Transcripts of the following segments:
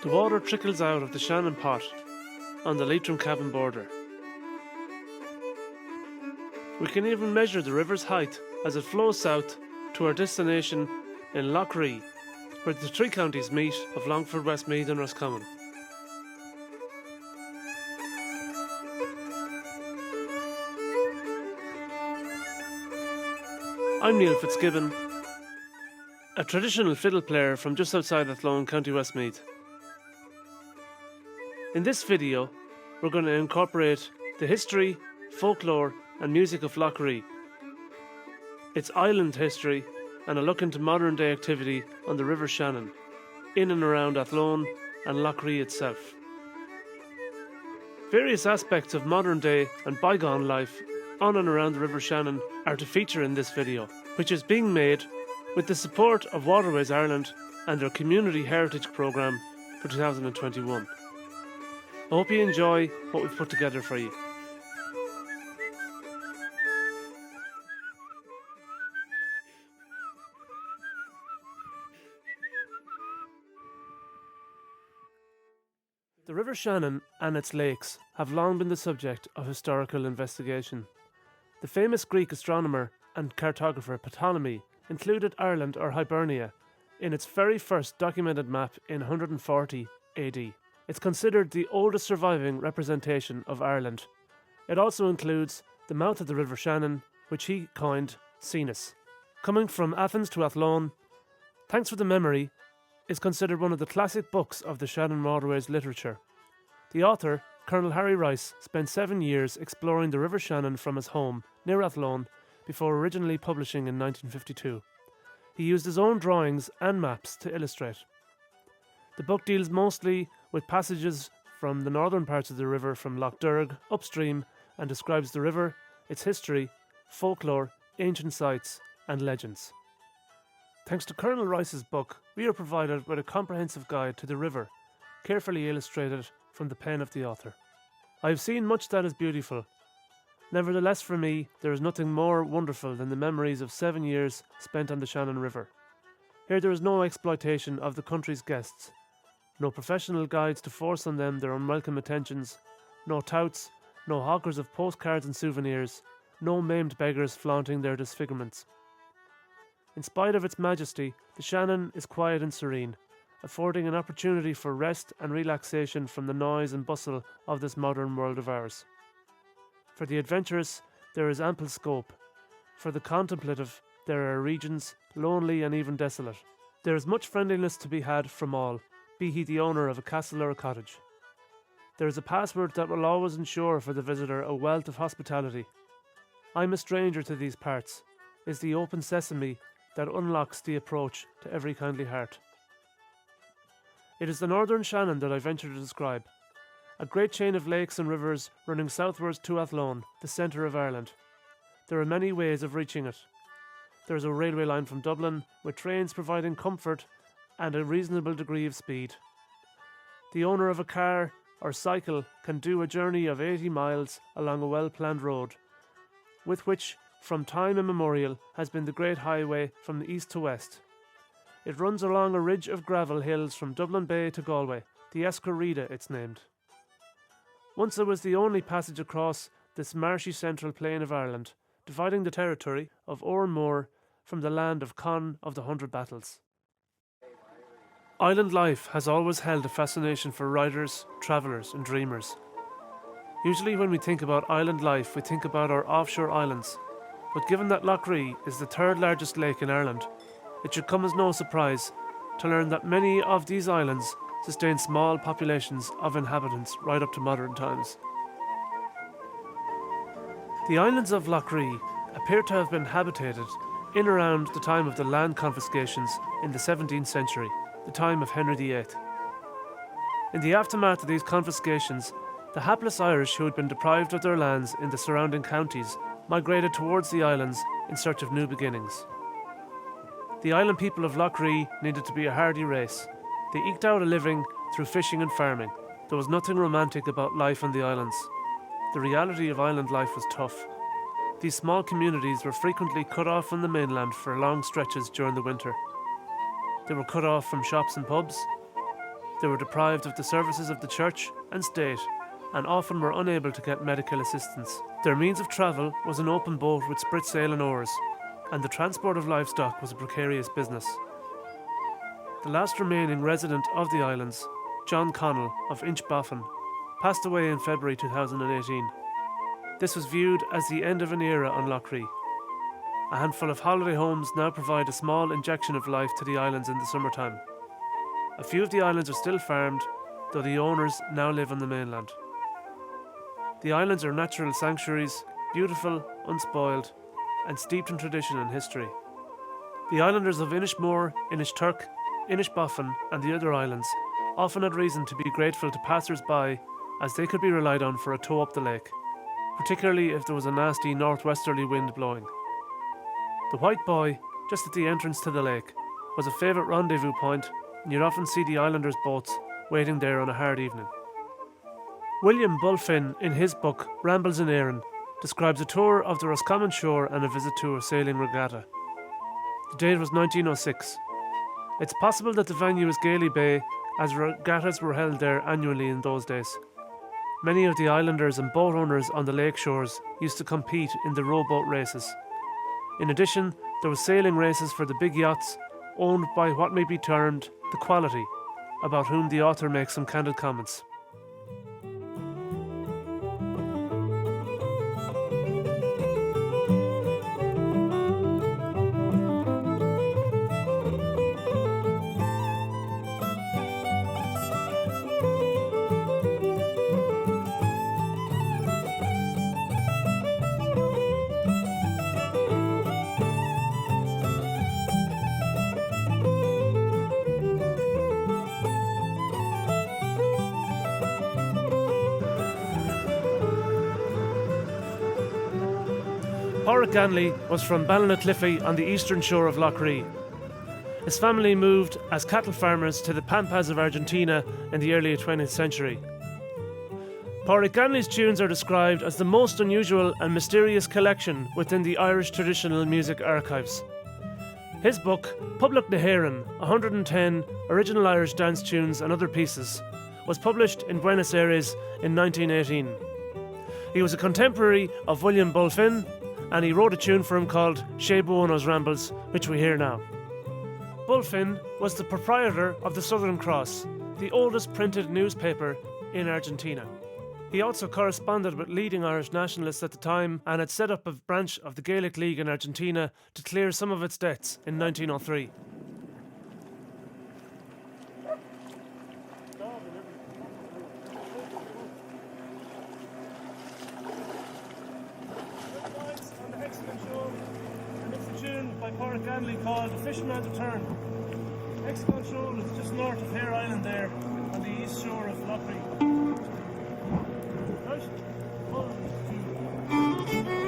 The water trickles out of the Shannon pot on the Leitrim Cavan border. We can even measure the river's height as it flows south to our destination in Lough, where the three counties meet of Longford, Westmeath and Roscommon. I'm Neil Fitzgibbon, a traditional fiddle player from just outside Athlone, County Westmeath. In this video, we're going to incorporate the history, folklore and music of Lough, its island history and a look into modern day activity on the River Shannon, in and around Athlone and Lough itself. Various aspects of modern day and bygone life on and around the River Shannon are to feature in this video, which is being made with the support of Waterways Ireland and their Community Heritage Programme for 2021. I hope you enjoy what we've put together for you. The River Shannon and its lakes have long been the subject of historical investigation. The famous Greek astronomer and cartographer Ptolemy included Ireland or Hibernia in its very first documented map in 140 AD. It's considered the oldest surviving representation of Ireland. It also includes the mouth of the River Shannon, which he coined Cenis. Coming from Athens to Athlone, Thanks for the Memory is considered one of the classic books of the Shannon Waterways literature. The author, Colonel Harry Rice, spent 7 years exploring the River Shannon from his home near Athlone before originally publishing in 1952. He used his own drawings and maps to illustrate. The book deals mostly with passages from the northern parts of the river from Lough Derg upstream and describes the river, its history, folklore, ancient sites and legends. Thanks to Colonel Rice's book, we are provided with a comprehensive guide to the river, carefully illustrated from the pen of the author. I have seen much that is beautiful. Nevertheless, for me, there is nothing more wonderful than the memories of 7 years spent on the Shannon River. Here there is no exploitation of the country's guests, no professional guides to force on them their unwelcome attentions, no touts, no hawkers of postcards and souvenirs, no maimed beggars flaunting their disfigurements. In spite of its majesty, the Shannon is quiet and serene, affording an opportunity for rest and relaxation from the noise and bustle of this modern world of ours. For the adventurous, there is ample scope. For the contemplative, there are regions lonely and even desolate. There is much friendliness to be had from all, be he the owner of a castle or a cottage. There is a password that will always ensure for the visitor a wealth of hospitality. I'm a stranger to these parts, is the open sesame that unlocks the approach to every kindly heart. It is the northern Shannon that I venture to describe, a great chain of lakes and rivers running southwards to Athlone, the centre of Ireland. There are many ways of reaching it. There is a railway line from Dublin, with trains providing comfort and a reasonable degree of speed. The owner of a car or cycle can do a journey of 80 miles along a well-planned road, with which, from time immemorial, has been the great highway from the east to west. It runs along a ridge of gravel hills from Dublin Bay to Galway, the Esquerida it's named. Once it was the only passage across this marshy central plain of Ireland, dividing the territory of Oranmore from the land of Conn of the 100 Battles. Island life has always held a fascination for riders, travellers and dreamers. Usually when we think about island life, we think about our offshore islands, but given that Lough is the third largest lake in Ireland, it should come as no surprise to learn that many of these islands sustain small populations of inhabitants right up to modern times. The islands of Lough appear to have been habitated in around the time of the land confiscations in the 17th century, the time of Henry VIII. In the aftermath of these confiscations, the hapless Irish who had been deprived of their lands in the surrounding counties migrated towards the islands in search of new beginnings. The island people of Lough needed to be a hardy race. They eked out a living through fishing and farming. There was nothing romantic about life on the islands. The reality of island life was tough. These small communities were frequently cut off from the mainland for long stretches during the winter. They were cut off from shops and pubs. They were deprived of the services of the church and state and often were unable to get medical assistance. Their means of travel was an open boat with spritsail and oars, and the transport of livestock was a precarious business. The last remaining resident of the islands, John Connell of Inchboffin, passed away in February 2018. This was viewed as the end of an era on Lough. A handful of holiday homes now provide a small injection of life to the islands in the summertime. A few of the islands are still farmed, though the owners now live on the mainland. The islands are natural sanctuaries, beautiful, unspoiled, and steeped in tradition and history. The islanders of Inishmore, Inishturk, Inishboffin and the other islands often had reason to be grateful to passers-by, as they could be relied on for a tow up the lake, particularly if there was a nasty northwesterly wind blowing. The White Boy, just at the entrance to the lake, was a favourite rendezvous point, and you'd often see the islanders' boats waiting there on a hard evening. William Bulfin, in his book Rambles in Éireann, describes a tour of the Roscommon shore and a visit to a sailing regatta. The date was 1906. It's possible that the venue is Gailey Bay, as regattas were held there annually in those days. Many of the islanders and boat owners on the lake shores used to compete in the rowboat races. In addition, there were sailing races for the big yachts, owned by what may be termed the quality, about whom the author makes some candid comments. Pádraig Ganley was from Ballinacliffey on the eastern shore of Lough. His family moved as cattle farmers to the Pampas of Argentina in the early 20th century. Pádraig Ganley's tunes are described as the most unusual and mysterious collection within the Irish traditional music archives. His book, Public na hÉireann, 110 Original Irish Dance Tunes and Other Pieces, was published in Buenos Aires in 1918. He was a contemporary of William Bulfin, and he wrote a tune for him called Shea Buono's Rambles, which we hear now. Bulfin was the proprietor of the Southern Cross, the oldest printed newspaper in Argentina. He also corresponded with leading Irish nationalists at the time and had set up a branch of the Gaelic League in Argentina to clear some of its debts in 1903. By Pádraig Ganley called The Fisherman's Return. Hexagon Shoal is just north of Hare Island there on the east shore of Lough. Right. 1, 2.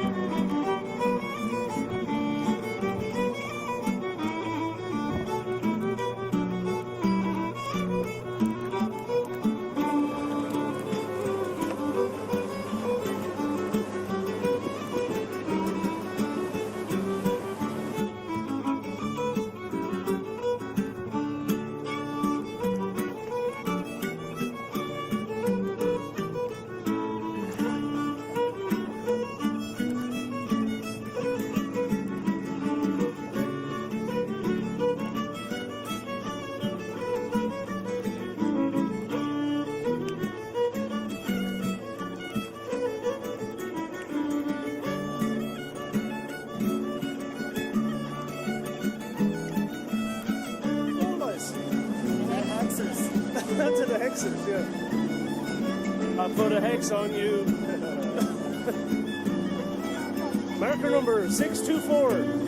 To the hexes, yeah. I'll put a hex on you. Marker number 624.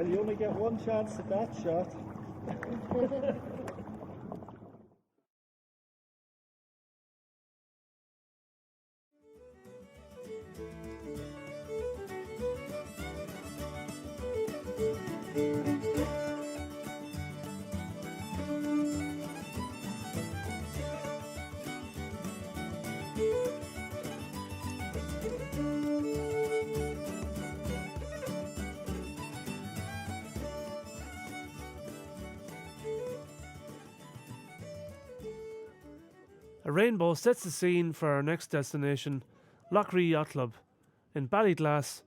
you only get one chance at that shot. A rainbow sets the scene for our next destination, Lough Yacht Club, in Ballyglass,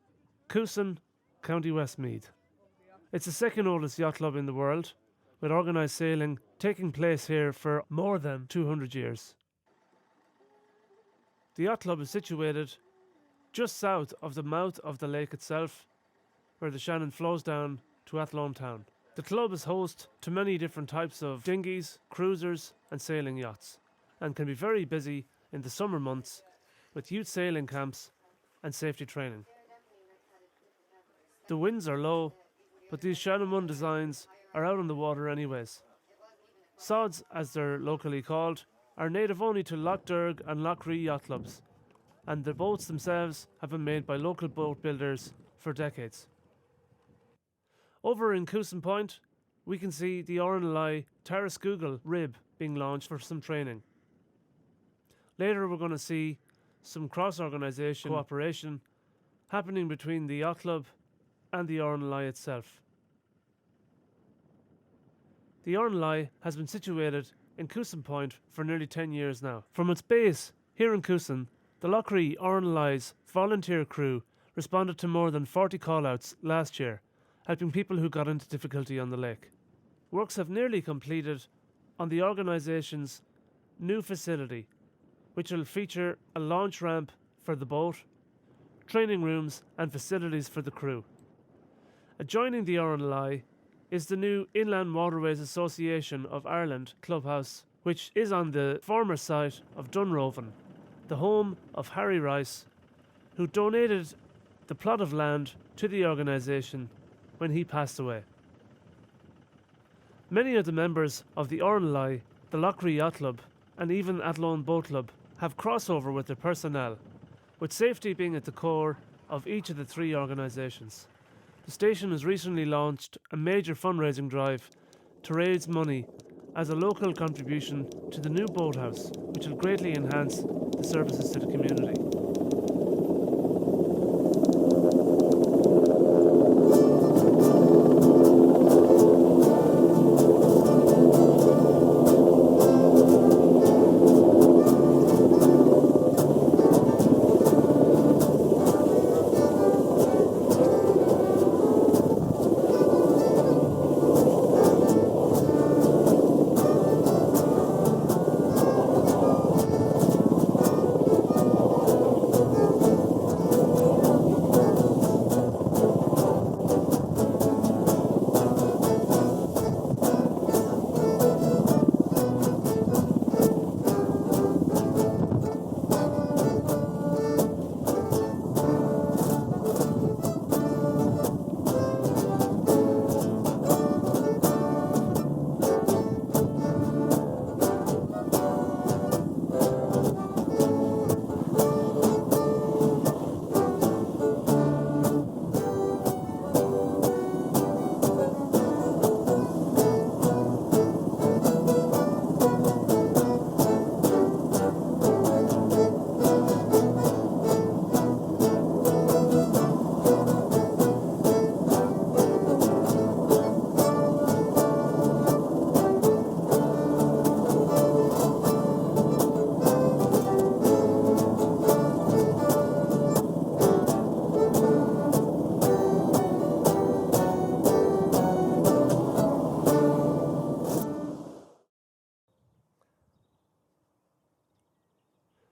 Coosan, County Westmeath. It's the second oldest yacht club in the world, with organised sailing taking place here for more than 200 years. The yacht club is situated just south of the mouth of the lake itself, where the Shannon flows down to Athlone town. The club is host to many different types of dinghies, cruisers and sailing yachts, and can be very busy in the summer months with youth sailing camps and safety training. The winds are low, but these Shannon 1 designs are out on the water anyways. Sods, as they're locally called, are native only to Lough Derg and Lough yacht clubs, and the boats themselves have been made by local boat builders for decades. Over in Coosan Point, we can see the Oranelagh Tarascoogle rib being launched for some training. Later we're going to see some cross-organisation cooperation happening between the yacht club and the Oranelagh itself. The Oranelagh has been situated in Coosan Point for nearly 10 years now. From its base here in Coosan, the Lough Oranelagh's volunteer crew responded to more than 40 call-outs last year, helping people who got into difficulty on the lake. Works have nearly completed on the organisation's new facility, which will feature a launch ramp for the boat, training rooms and facilities for the crew. Adjoining the Oranelagh is the new Inland Waterways Association of Ireland clubhouse, which is on the former site of Dunroven, the home of Harry Rice, who donated the plot of land to the organisation when he passed away. Many of the members of the Oranelagh, the Lough Yacht Club and even Athlone Boat Club have crossover with their personnel, with safety being at the core of each of the three organisations. The station has recently launched a major fundraising drive to raise money as a local contribution to the new boathouse, which will greatly enhance the services to the community.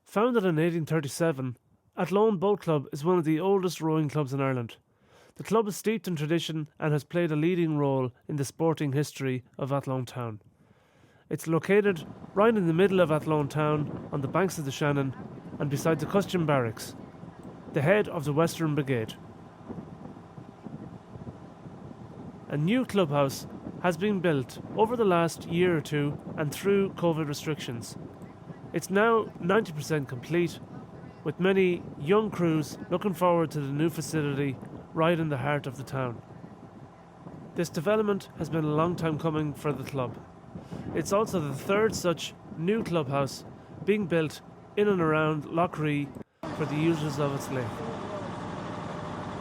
Founded in 1837, Athlone Boat Club is one of the oldest rowing clubs in Ireland. The club is steeped in tradition and has played a leading role in the sporting history of Athlone town. It's located right in the middle of Athlone town on the banks of the Shannon and beside the Costume Barracks, the head of the Western Brigade. a new clubhouse has been built over the last year or two and through COVID restrictions. It's now 90% complete, with many young crews looking forward to the new facility right in the heart of the town. This development has been a long time coming for the club. It's also the third such new clubhouse being built in and around Lough for the users of its lake.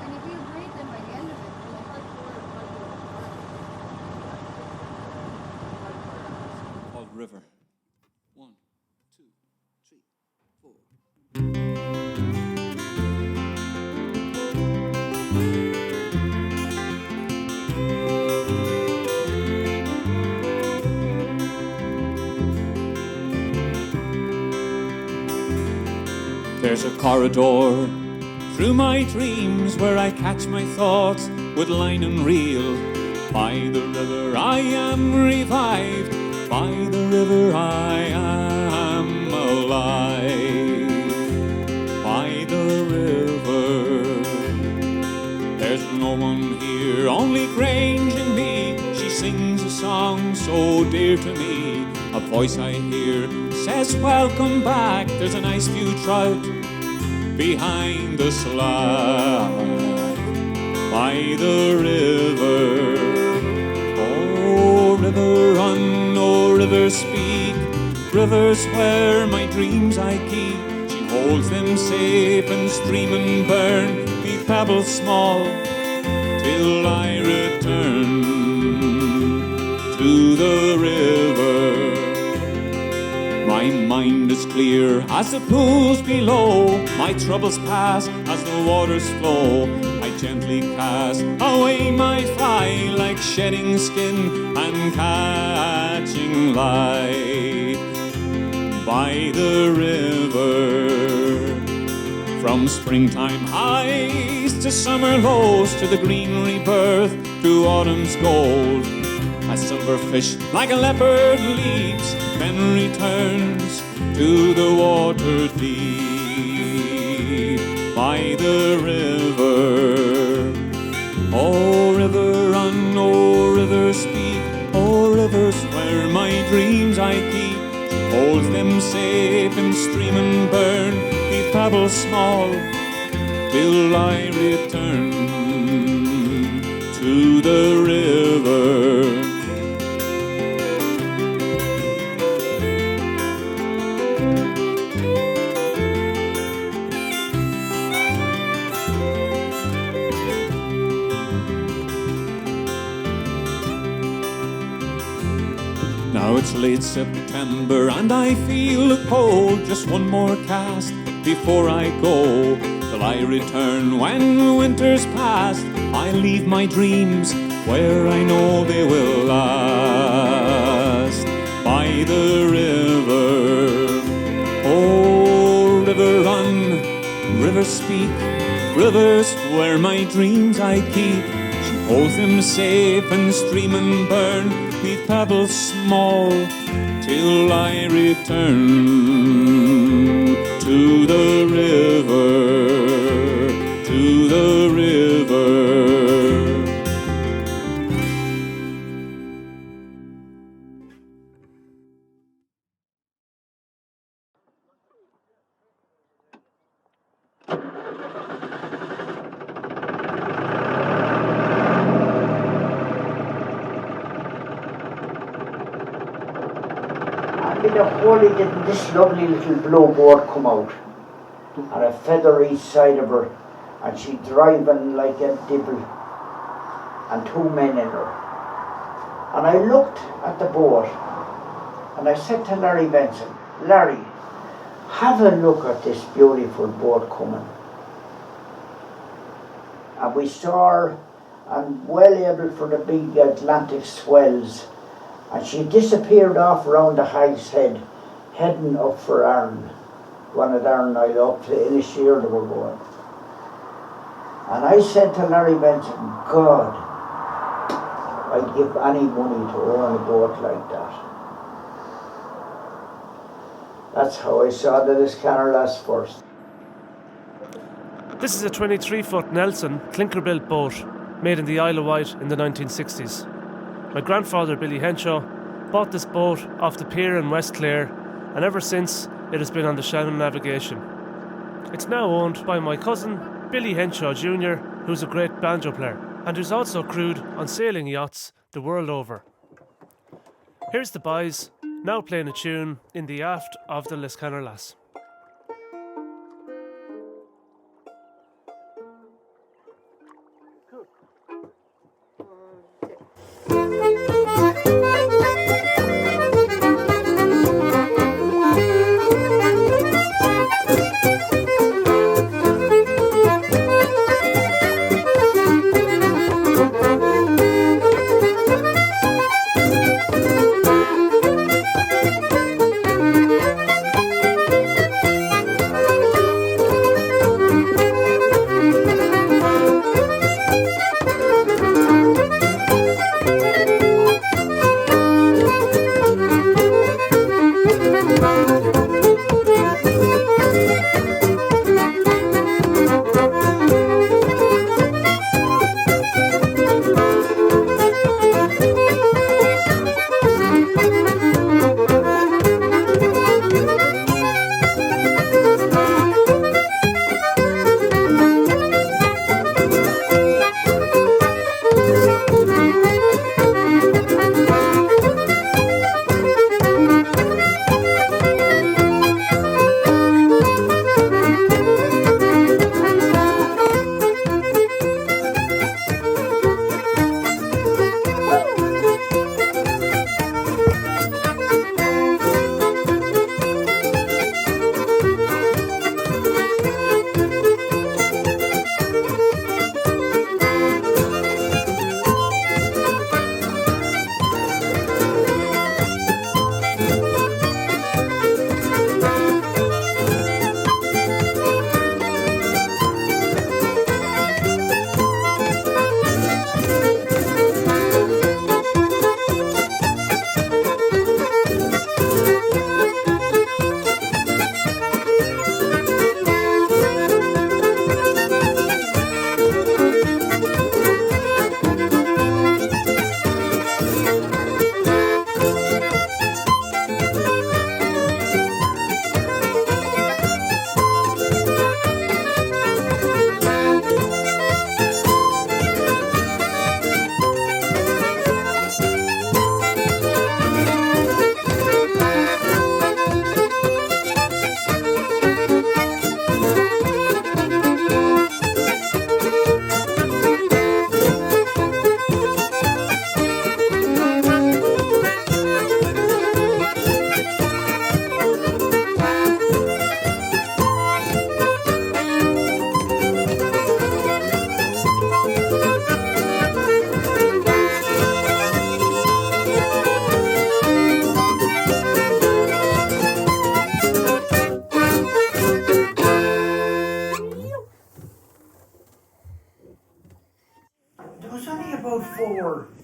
And if you break them by the end of it, called River. 1, 2, 3, 4. There's a corridor through my dreams where I catch my thoughts with line and reel. By the river I am revived, by the river I am alive. By the river, there's no one here, only Grange and me. She sings a song so dear to me. A voice I hear says welcome back. There's a nice few trout behind the slide. By the river, oh river run, oh river speak. Rivers where my dreams I keep. She holds them safe and stream and burn. The pebbles small till I return to the river. My mind is clear as the pools below. My troubles pass as the waters flow. I gently cast away my fly, like shedding skin and catching light. By the river, from springtime highs to summer lows, to the green rebirth, to autumn's gold. A silver fish like a leopard leaps, then returns to the water deep. By the river, oh river run, oh river speak. Oh rivers where my dreams I keep. She holds them safe and stream and burn. The pebbles small till I return to the river. Now it's late September and I feel the cold. Just one more cast before I go, till I return when winter's past. I leave my dreams where I know they will last. By the river, oh river run, river speak. Rivers where my dreams I keep. She holds them safe and stream and burn. With pebbles small till I return to the river, to the river. In the holy didn't this lovely little blowboard come out, and a feather each side of her, and she driving like a dibble, and two men in her. And I looked at the boat, and I said to Larry Benson, Larry, have a look at this beautiful boat coming. And we saw her, and well able for the big Atlantic swells. And she disappeared off around the Hag's Head, heading up for Arran. One of Arran Isle up to Inisheer they were going. And I said to Larry Benson, God, I'd give any money to own a boat like that. That's how I saw the Liscannor first. This is a 23-foot Nelson clinker-built boat made in the Isle of Wight in the 1960s. My grandfather, Billy Henshaw, bought this boat off the pier in West Clare, and ever since it has been on the Shannon navigation. It's now owned by my cousin, Billy Henshaw Jr., who's a great banjo player, and who's also crewed on sailing yachts the world over. Here's the boys, now playing a tune in the aft of the Liscannor Lass.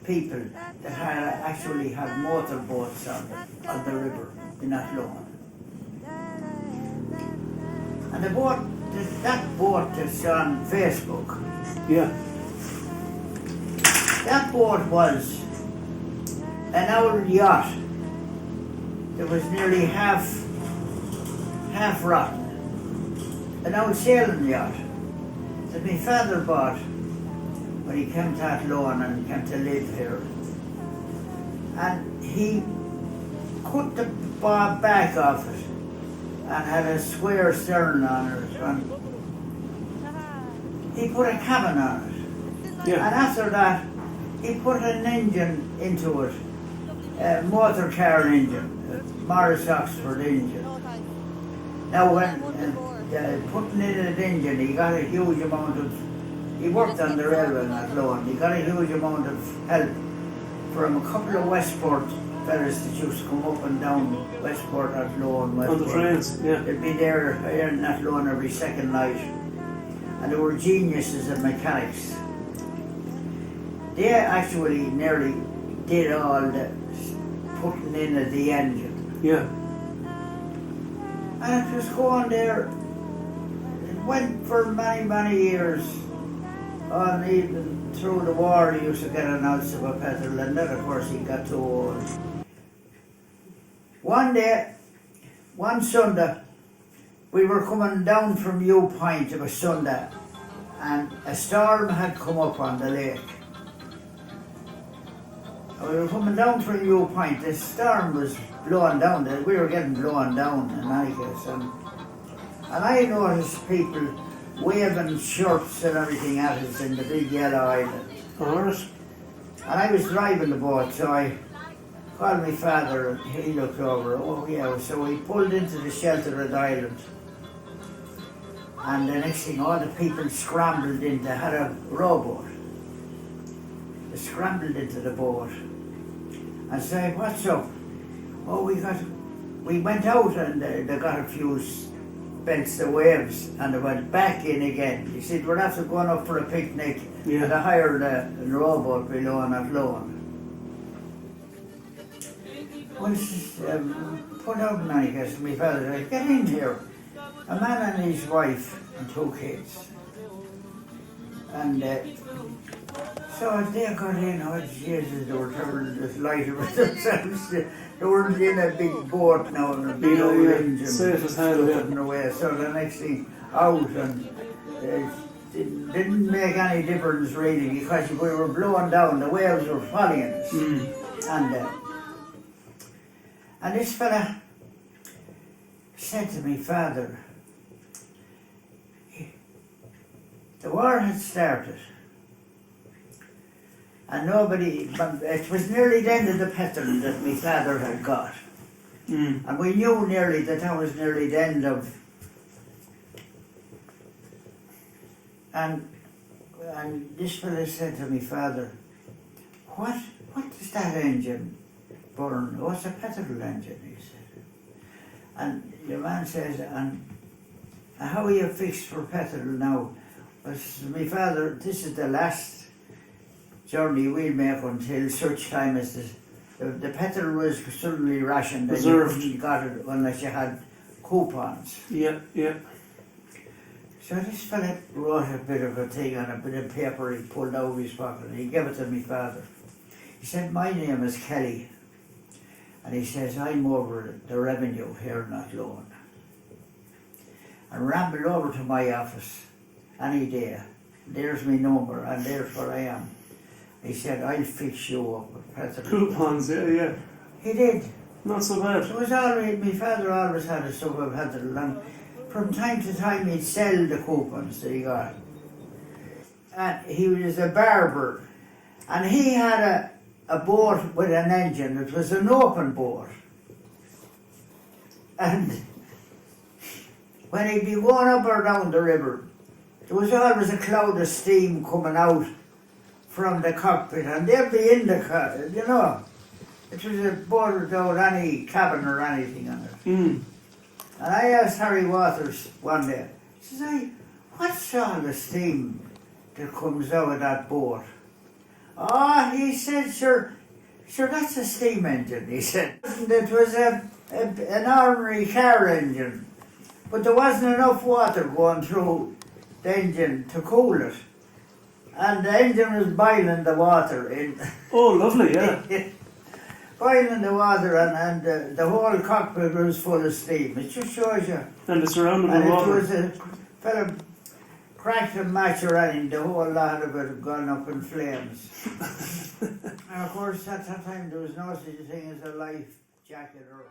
People that actually had motorboats on the river in Athlone. And the boat, that boat is on Facebook. Yeah. That boat was an old yacht that was nearly half rotten. An old sailing yacht that my father bought when he came to Athlone and came to live here. And he cut the back off it and had a square stern on it, and he put a cabin on it. Yeah. And after that, he put an engine into it, a motor car engine, a Morris Oxford engine. Now when putting in an engine, he got a huge amount of, he worked on the railway in Athlone, he got a huge amount of help from a couple of Westport fellas that used to come up and down Westport, Athlone, Westport. On the trains, yeah. They'd be there in Athlone every second night. And they were geniuses at mechanics. They actually nearly did all the putting in of the engine. Yeah. And it was going there, it went for many, many years And even through the war, he used to get an ounce of a petrol, and then, of course, he got too old. One day, one Sunday, we were coming down from New Point, it was Sunday, and a storm had come up on the lake. And we were coming down from New Point, the storm was blowing down, we were getting blown down in any case. And I noticed people waving shirts and everything at us in the big yellow island. Alright. And I was driving the boat, so I called my father and he looked over. Oh yeah, so we pulled into the shelter of the island. And the next thing, all the people scrambled in. They had a rowboat. They scrambled into the boat and said, "What's up?" Oh, we went out and they got a few belts of waves and they went back in again. He said, "We're after going up for a picnic." Yeah. And they hired a rowboat below in Athlone. Well, put out an eye, guess, my father said, "Get in here." A man and his wife and 2 kids. And so they got in, oh Jesus, they were terrible, just lighter with themselves. They weren't in a big boat now, and a big old engine. Safe as hell, yeah. Away. So the next thing, out, and it didn't make any difference really, because we were blowing down, the waves were following us. And this fella said to me, "Father, the war had started, and it was nearly the end of the petrol that my father had got. And we knew nearly that was nearly the end of, and this fella said to me, "Father, what does that engine burn? Oh, it's a petrol engine," he said. And the man says, "And how are you fixed for petrol now?" Well, my father, "This is the last journey we'll make until such time as the petrol was suddenly rationed and you couldn't got it unless you had coupons." Yeah. So this fella wrote a bit of a thing on a bit of paper he pulled out of his pocket and he gave it to my father. He said, "My name is Kelly." And he says, "I'm over the revenue here in Athlone." And rambled over to my office any day. There's my number and there's where I am. He said, "I'll fix you up with petrol." Coupons, yeah. He did. Not so bad. It was always, my father always had a sub of petrol, and from time to time he'd sell the coupons that he got. And he was a barber, and he had a boat with an engine. It was an open boat. And when he'd be going up or down the river, there was always a cloud of steam coming out from the cockpit, and they'd be in the car, you know. It was a boat without any cabin or anything on it. And I asked Harry Waters one day, he says, "What's all the steam that comes out of that boat?" "Oh," he said, sure, that's a steam engine," he said. It was an ordinary car engine, but there wasn't enough water going through the engine to cool it. And the engine was boiling the water in. Oh, lovely, yeah. Boiling the water, and the whole cockpit was full of steam. It just shows you. And it's surrounded with And water. it was a fella cracked a match around, the whole lot of it had gone up in flames. And of course, at that time there was no such thing as a life jacket or.